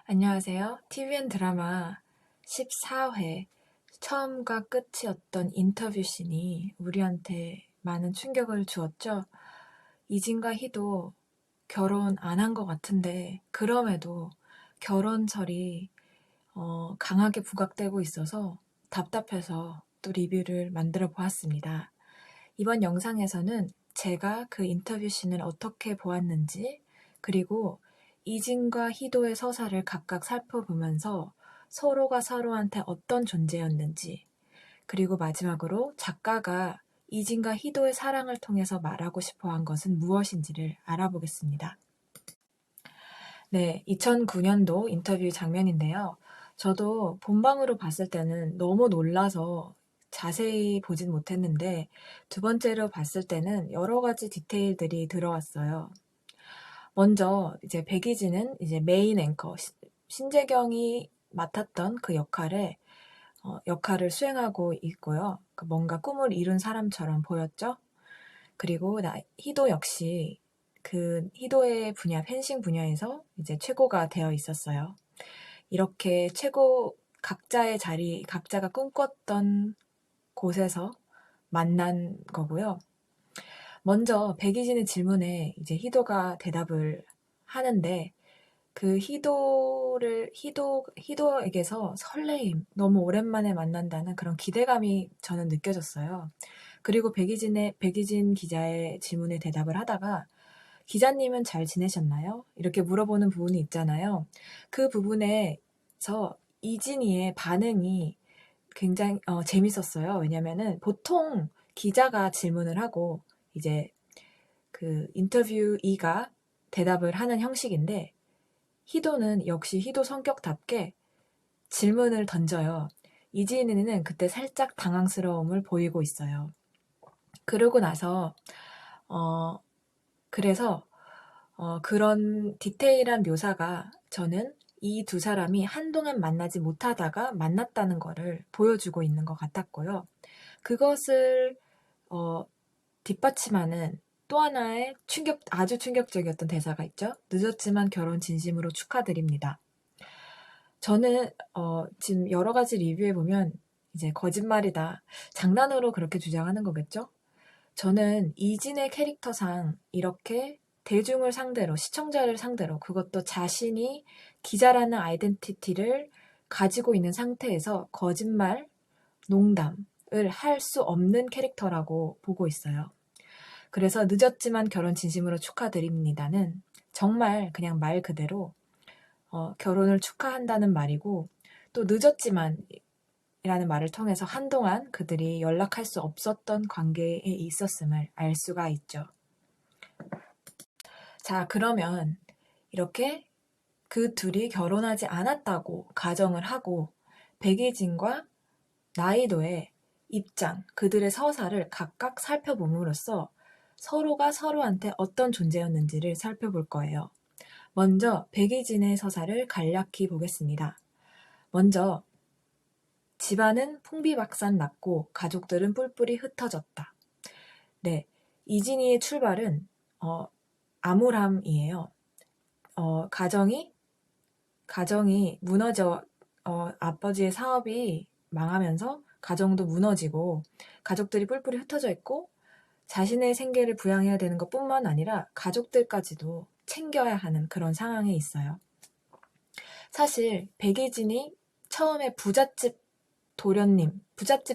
안녕하세요. TVN 드라마 14회 처음과 끝이었던 인터뷰 씬이 우리한테 많은 충격을 주었죠. 이진과 희도 결혼 안 한 것 같은데 그럼에도 결혼설이 강하게 부각되고 있어서 답답해서 또 리뷰를 만들어 보았습니다. 이번 영상에서는 제가 그 인터뷰 씬을 어떻게 보았는지, 그리고 이진과 희도의 서사를 각각 살펴보면서 서로가 서로한테 어떤 존재였는지, 그리고 마지막으로 작가가 이진과 희도의 사랑을 통해서 말하고 싶어 한 것은 무엇인지를 알아보겠습니다. 네, 2009년도 인터뷰 장면인데요. 저도 본방으로 봤을 때는 너무 놀라서 자세히 보진 못했는데 두 번째로 봤을 때는 여러 가지 디테일들이 들어왔어요. 먼저 이제 백이진은 이제 메인 앵커 신재경이 맡았던 그 역할을 수행하고 있고요. 뭔가 꿈을 이룬 사람처럼 보였죠. 그리고 희도 역시 그 희도의 분야, 펜싱 분야에서 이제 최고가 되어 있었어요. 이렇게 각자의 자리, 각자가 꿈꿨던 곳에서 만난 거고요. 먼저 백이진의 질문에 이제 희도가 대답을 하는데 그 희도에게서 설레임, 너무 오랜만에 만난다는 그런 기대감이 저는 느껴졌어요. 그리고 백이진 기자의 질문에 대답을 하다가 기자님은 잘 지내셨나요? 이렇게 물어보는 부분이 있잖아요. 그 부분에서 이진이의 반응이 굉장히 재밌었어요. 왜냐면은 보통 기자가 질문을 하고 이제 그 인터뷰이가 대답을 하는 형식인데 희도는 역시 희도 성격답게 질문을 던져요. 이진이는 그때 살짝 당황스러움을 보이고 있어요. 그러고 나서 어 그래서 그런 디테일한 묘사가 저는 이 두 사람이 한동안 만나지 못하다가 만났다는 거를 보여주고 있는 것 같았고요. 그것을 어, 뒷받침하는 또 하나의 아주 충격적이었던 대사가 있죠. 늦었지만 결혼 진심으로 축하드립니다. 저는 지금 여러 가지 리뷰에 보면 이제 거짓말이다, 장난으로 그렇게 주장하는 거겠죠? 저는 이진의 캐릭터상 이렇게 대중을 상대로, 시청자를 상대로, 그것도 자신이 기자라는 아이덴티티를 가지고 있는 상태에서 거짓말, 농담을 할 수 없는 캐릭터라고 보고 있어요. 그래서 늦었지만 결혼 진심으로 축하드립니다는 정말 그냥 말 그대로 결혼을 축하한다는 말이고, 또 늦었지만 이라는 말을 통해서 한동안 그들이 연락할 수 없었던 관계에 있었음을 알 수가 있죠. 자, 그러면 이렇게 그 둘이 결혼하지 않았다고 가정을 하고 백예진과 나이도의 입장, 그들의 서사를 각각 살펴봄으로써 서로가 서로한테 어떤 존재였는지를 살펴볼 거예요. 먼저 백예진의 서사를 간략히 보겠습니다. 먼저 집안은 풍비박산 났고 가족들은 뿔뿔이 흩어졌다. 네, 이진이의 출발은 암울함이에요. 가정이 무너져, 아버지의 사업이 망하면서 가정도 무너지고 가족들이 뿔뿔이 흩어져 있고 자신의 생계를 부양해야 되는 것뿐만 아니라 가족들까지도 챙겨야 하는 그런 상황에 있어요. 사실 백예진이 처음에 부잣집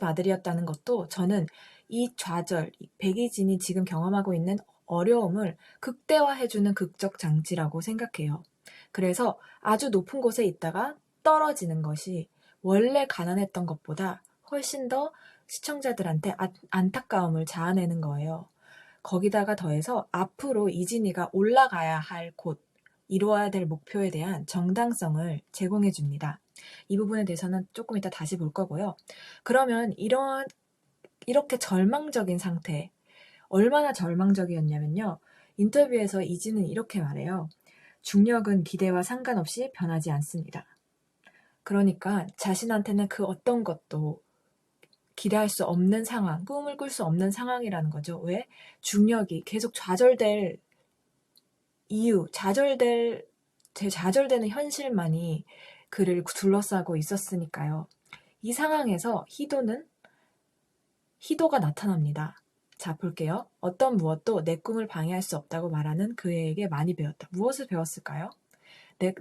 아들이었다는 것도 저는 이 좌절, 백이진이 지금 경험하고 있는 어려움을 극대화해주는 극적 장치라고 생각해요. 그래서 아주 높은 곳에 있다가 떨어지는 것이 원래 가난했던 것보다 훨씬 더 시청자들한테 안타까움을 자아내는 거예요. 거기다가 더해서 앞으로 이진이가 올라가야 할 곳, 이루어야 될 목표에 대한 정당성을 제공해 줍니다. 이 부분에 대해서는 조금 이따 다시 볼 거고요. 그러면 이렇게 절망적인 상태, 얼마나 절망적이었냐면요. 인터뷰에서 이진은 이렇게 말해요. 중력은 기대와 상관없이 변하지 않습니다. 그러니까 자신한테는 그 어떤 것도 기대할 수 없는 상황, 꿈을 꿀 수 없는 상황이라는 거죠. 왜? 중력이 계속 좌절될 제 좌절되는 현실만이 그를 둘러싸고 있었으니까요. 이 상황에서 희도가 나타납니다. 자, 볼게요. 어떤 무엇도 내 꿈을 방해할 수 없다고 말하는 그에게 많이 배웠다. 무엇을 배웠을까요?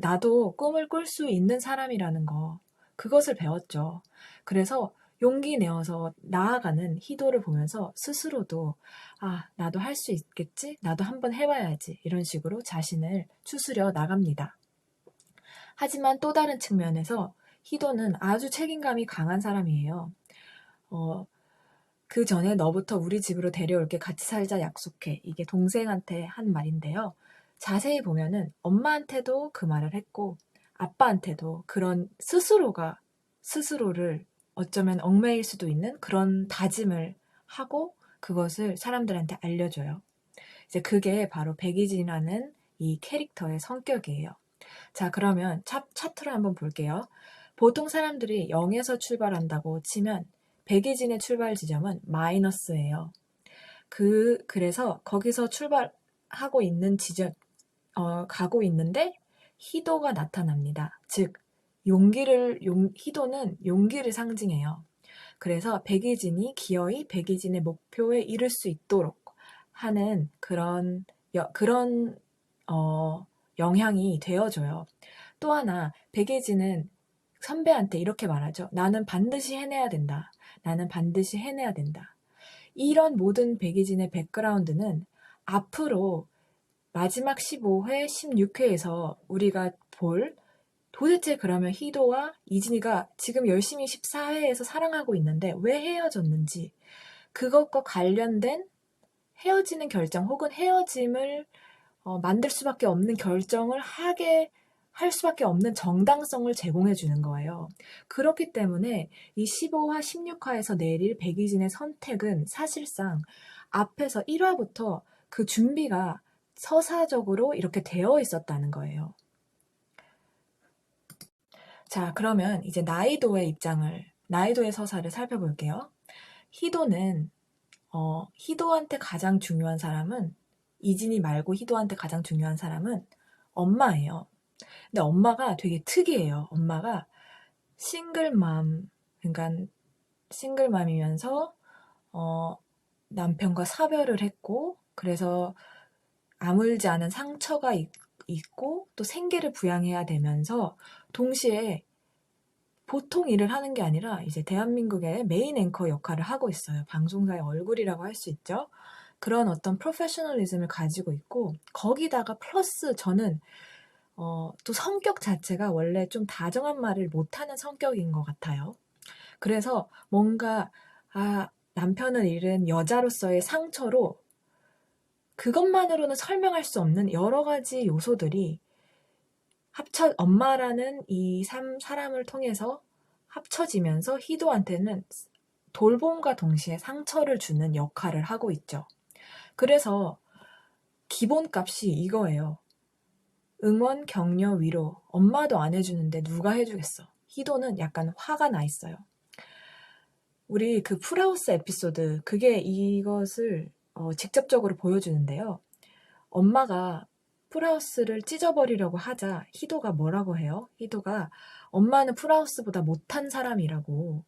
나도 꿈을 꿀 수 있는 사람이라는 거. 그것을 배웠죠. 그래서 용기 내어서 나아가는 희도를 보면서 스스로도 나도 할 수 있겠지? 나도 한번 해봐야지. 이런 식으로 자신을 추스려 나갑니다. 하지만 또 다른 측면에서 희도는 아주 책임감이 강한 사람이에요. 그 전에 너부터 우리 집으로 데려올게 같이 살자 약속해. 이게 동생한테 한 말인데요. 자세히 보면은 엄마한테도 그 말을 했고 아빠한테도 그런 스스로를 어쩌면 얽매일 수도 있는 그런 다짐을 하고 그것을 사람들한테 알려줘요. 이제 그게 바로 백이진이라는 이 캐릭터의 성격이에요. 자, 그러면 차트를 한번 볼게요. 보통 사람들이 0에서 출발한다고 치면 백이진의 출발 지점은 마이너스예요. 그래서 거기서 출발하고 있는 가고 있는데 희도가 나타납니다. 즉, 희도는 용기를 상징해요. 그래서 백이진이 기어이 백이진의 목표에 이를 수 있도록 하는 그런 영향이 되어줘요. 또 하나, 백예진은 선배한테 이렇게 말하죠. 나는 반드시 해내야 된다. 나는 반드시 해내야 된다. 이런 모든 백예진의 백그라운드는 앞으로 마지막 15회, 16회에서 우리가 도대체 그러면 희도와 이진이가 지금 열심히 14회에서 사랑하고 있는데 왜 헤어졌는지 그것과 관련된 헤어지는 결정 혹은 헤어짐을 만들 수밖에 없는 결정을 할 수밖에 없는 정당성을 제공해 주는 거예요. 그렇기 때문에 이 15화, 16화에서 내릴 백이진의 선택은 사실상 앞에서 1화부터 그 준비가 서사적으로 이렇게 되어 있었다는 거예요. 자, 그러면 이제 나이도의 서사를 살펴볼게요. 희도한테 가장 중요한 사람은 이진이 말고 희도한테 가장 중요한 사람은 엄마예요. 근데 엄마가 되게 특이해요. 엄마가 그러니까 싱글맘이면서 남편과 사별을 했고 그래서 아물지 않은 상처가 있고 또 생계를 부양해야 되면서 동시에 보통 일을 하는 게 아니라 이제 대한민국의 메인 앵커 역할을 하고 있어요. 방송사의 얼굴이라고 할 수 있죠. 그런 어떤 프로페셔널리즘을 가지고 있고 거기다가 플러스 저는 또 성격 자체가 원래 좀 다정한 말을 못하는 성격인 것 같아요. 그래서 뭔가 남편을 잃은 여자로서의 상처로 그것만으로는 설명할 수 없는 여러 가지 요소들이 엄마라는 이 사람을 통해서 합쳐지면서 희도한테는 돌봄과 동시에 상처를 주는 역할을 하고 있죠. 그래서 기본값이 이거예요. 응원, 격려, 위로. 엄마도 안 해주는데 누가 해주겠어. 희도는 약간 화가 나 있어요. 우리 그 풀하우스 에피소드, 그게 이것을 직접적으로 보여주는데요. 엄마가 풀하우스를 찢어버리려고 하자 희도가 뭐라고 해요? 희도가 엄마는 풀하우스보다 못한 사람이라고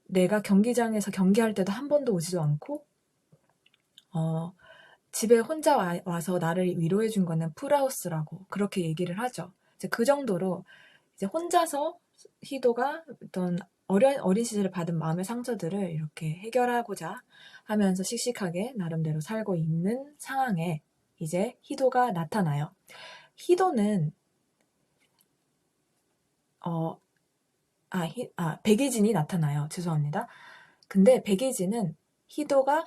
내가 경기장에서 경기할 때도 한 번도 오지도 않고 집에 혼자 와서 나를 위로해 준 거는 풀하우스라고 그렇게 얘기를 하죠. 이제 그 정도로 이제 혼자서 희도가 어떤 어린 시절에 받은 마음의 상처들을 이렇게 해결하고자 하면서 씩씩하게 나름대로 살고 있는 상황에 이제 희도가 나타나요. 희도는 백예진이 나타나요. 죄송합니다. 근데 백예진은 희도가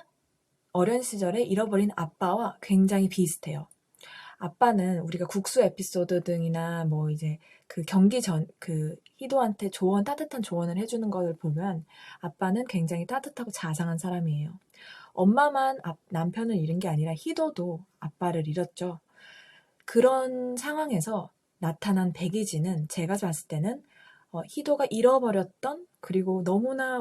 어린 시절에 잃어버린 아빠와 굉장히 비슷해요. 아빠는 우리가 국수 에피소드 등이나 뭐 이제 그 경기 그 희도한테 따뜻한 조언을 해주는 걸 보면 아빠는 굉장히 따뜻하고 자상한 사람이에요. 엄마만 남편을 잃은 게 아니라 희도도 아빠를 잃었죠. 그런 상황에서 나타난 백이진은 제가 봤을 때는 희도가 잃어버렸던 그리고 너무나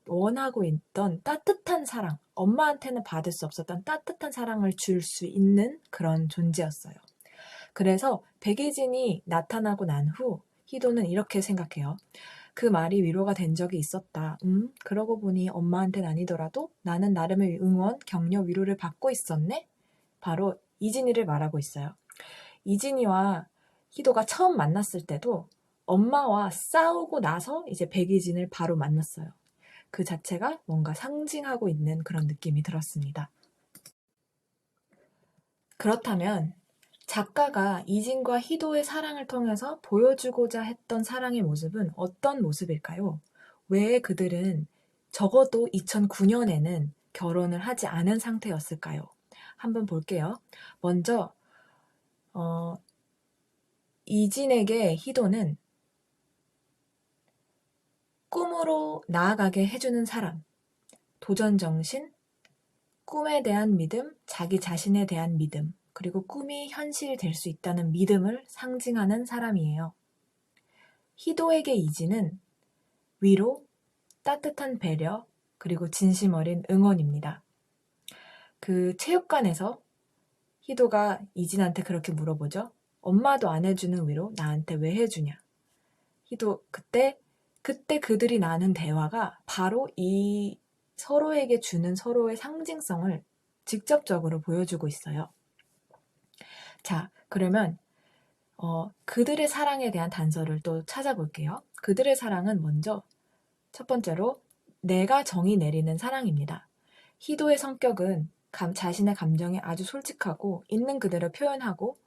원하고 있던 따뜻한 사랑, 엄마한테는 받을 수 없었던 따뜻한 사랑을 줄 수 있는 그런 존재였어요. 그래서 백이진이 나타나고 난 후 희도는 이렇게 생각해요. 그 말이 위로가 된 적이 있었다. 그러고 보니 엄마한테는 아니더라도 나는 나름의 응원, 격려, 위로를 받고 있었네? 바로 이진이를 말하고 있어요. 이진이와 희도가 처음 만났을 때도 엄마와 싸우고 나서 이제 백이진을 바로 만났어요. 그 자체가 뭔가 상징하고 있는 그런 느낌이 들었습니다. 그렇다면 작가가 이진과 희도의 사랑을 통해서 보여주고자 했던 사랑의 모습은 어떤 모습일까요? 왜 그들은 적어도 2009년에는 결혼을 하지 않은 상태였을까요? 한번 볼게요. 먼저 이진에게 희도는 꿈으로 나아가게 해주는 사람, 도전정신, 꿈에 대한 믿음, 자기 자신에 대한 믿음, 그리고 꿈이 현실이 될 수 있다는 믿음을 상징하는 사람이에요. 희도에게 이진은 위로, 따뜻한 배려, 그리고 진심 어린 응원입니다. 그 체육관에서 희도가 이진한테 그렇게 물어보죠. 엄마도 안 해주는 위로 나한테 왜 해주냐. 희도 그때 그들이 나눈 대화가 바로 이 서로에게 주는 서로의 상징성을 직접적으로 보여주고 있어요. 자, 그러면 그들의 사랑에 대한 단서를 또 찾아볼게요. 그들의 사랑은 먼저 첫 번째로 내가 정의 내리는 사랑입니다. 희도의 성격은 자신의 감정에 아주 솔직하고 있는 그대로 표현하고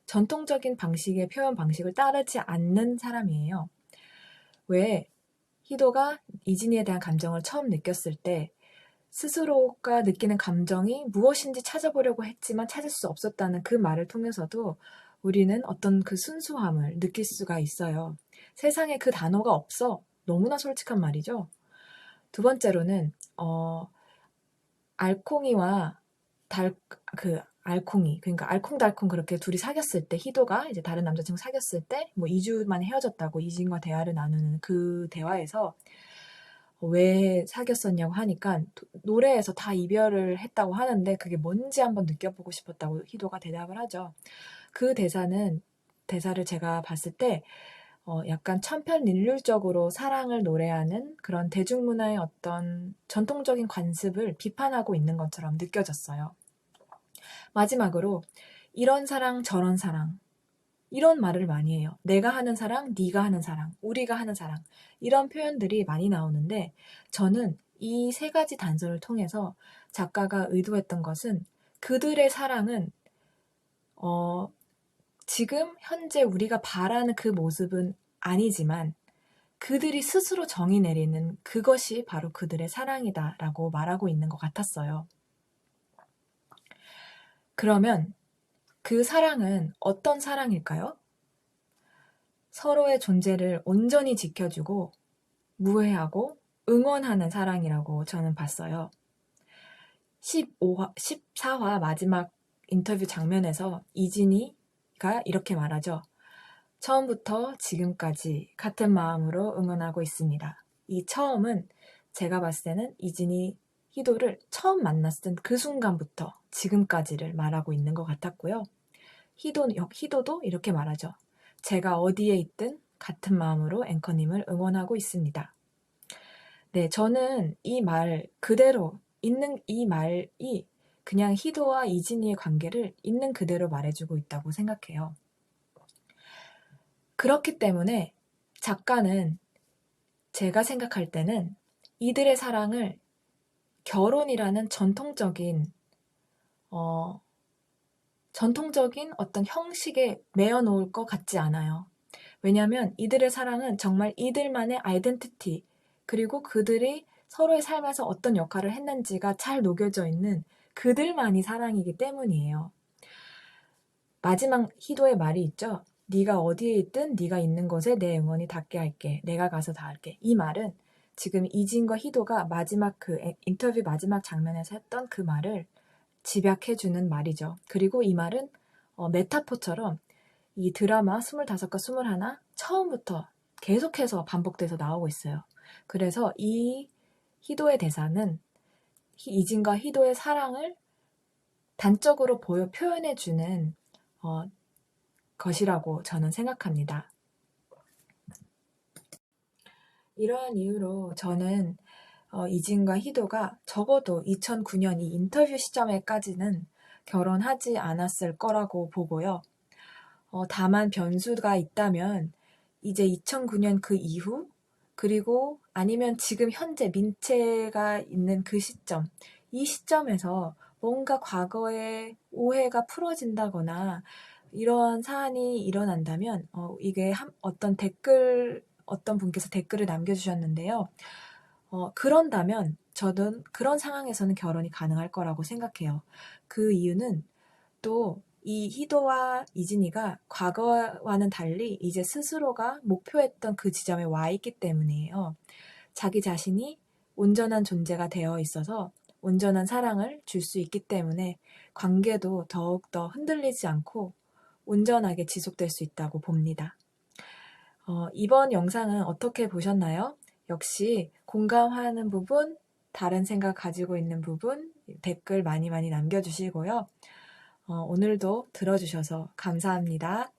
전통적인 방식의 표현 방식을 따르지 않는 사람이에요. 왜 희도가 이진이에 대한 감정을 처음 느꼈을 때 스스로가 느끼는 감정이 무엇인지 찾아보려고 했지만 찾을 수 없었다는 그 말을 통해서도 우리는 어떤 그 순수함을 느낄 수가 있어요. 세상에 그 단어가 없어. 너무나 솔직한 말이죠. 두 번째로는 알콩이와 알콩이, 그러니까 알콩달콩 그렇게 둘이 사귀었을 때, 희도가 이제 다른 남자친구 사귀었을 때, 뭐 2주 만에 헤어졌다고 이진과 대화를 나누는 그 대화에서 왜 사귀었었냐고 하니까 노래에서 다 이별을 했다고 하는데 그게 뭔지 한번 느껴보고 싶었다고 희도가 대답을 하죠. 그 대사를 제가 봤을 때 약간 천편일률적으로 사랑을 노래하는 그런 대중문화의 어떤 전통적인 관습을 비판하고 있는 것처럼 느껴졌어요. 마지막으로 이런 사랑 저런 사랑 이런 말을 많이 해요. 내가 하는 사랑, 네가 하는 사랑, 우리가 하는 사랑 이런 표현들이 많이 나오는데 저는 이 세 가지 단서를 통해서 작가가 의도했던 것은 그들의 사랑은 지금 현재 우리가 바라는 그 모습은 아니지만 그들이 스스로 정의 내리는 그것이 바로 그들의 사랑이다라고 말하고 있는 것 같았어요. 그러면 그 사랑은 어떤 사랑일까요? 서로의 존재를 온전히 지켜주고 무해하고 응원하는 사랑이라고 저는 봤어요. 14화 마지막 인터뷰 장면에서 이진이가 이렇게 말하죠. 처음부터 지금까지 같은 마음으로 응원하고 있습니다. 이 처음은 제가 봤을 때는 이진이 희도를 처음 만났을 그 순간부터 지금까지를 말하고 있는 것 같았고요. 희도도 이렇게 말하죠. 제가 어디에 있든 같은 마음으로 앵커님을 응원하고 있습니다. 네, 저는 이 말 그대로 있는 이 말이 그냥 희도와 이진이의 관계를 있는 그대로 말해주고 있다고 생각해요. 그렇기 때문에 작가는 제가 생각할 때는 이들의 사랑을 결혼이라는 전통적인 어떤 형식에 매어 놓을 것 같지 않아요. 왜냐하면 이들의 사랑은 정말 이들만의 아이덴티티 그리고 그들이 서로의 삶에서 어떤 역할을 했는지가 잘 녹여져 있는 그들만이 사랑이기 때문이에요. 마지막 희도의 말이 있죠. 네가 어디에 있든 네가 있는 곳에 내 응원이 닿게 할게. 내가 가서 다 할게. 이 말은 지금 이진과 희도가 마지막 그 인터뷰 마지막 장면에서 했던 그 말을 집약해주는 말이죠. 그리고 이 말은 메타포처럼 이 드라마 25과 21 처음부터 계속해서 반복돼서 나오고 있어요. 그래서 이 희도의 대사는 이진과 희도의 사랑을 단적으로 표현해주는 것이라고 저는 생각합니다. 이러한 이유로 저는 이진과 희도가 적어도 2009년 이 인터뷰 시점에까지는 결혼하지 않았을 거라고 보고요. 다만 변수가 있다면 이제 2009년 그 이후 그리고 아니면 지금 현재 민채가 있는 그 시점, 이 시점에서 뭔가 과거의 오해가 풀어진다거나 이러한 사안이 일어난다면 이게 어떤 분께서 댓글을 남겨주셨는데요. 그런다면 저는 그런 상황에서는 결혼이 가능할 거라고 생각해요. 그 이유는 또 이 희도와 이진이가 과거와는 달리 이제 스스로가 목표했던 그 지점에 와 있기 때문이에요. 자기 자신이 온전한 존재가 되어 있어서 온전한 사랑을 줄 수 있기 때문에 관계도 더욱더 흔들리지 않고 온전하게 지속될 수 있다고 봅니다. 이번 영상은 어떻게 보셨나요? 역시 공감하는 부분, 다른 생각 가지고 있는 부분 댓글 많이 남겨주시고요. 오늘도 들어주셔서 감사합니다.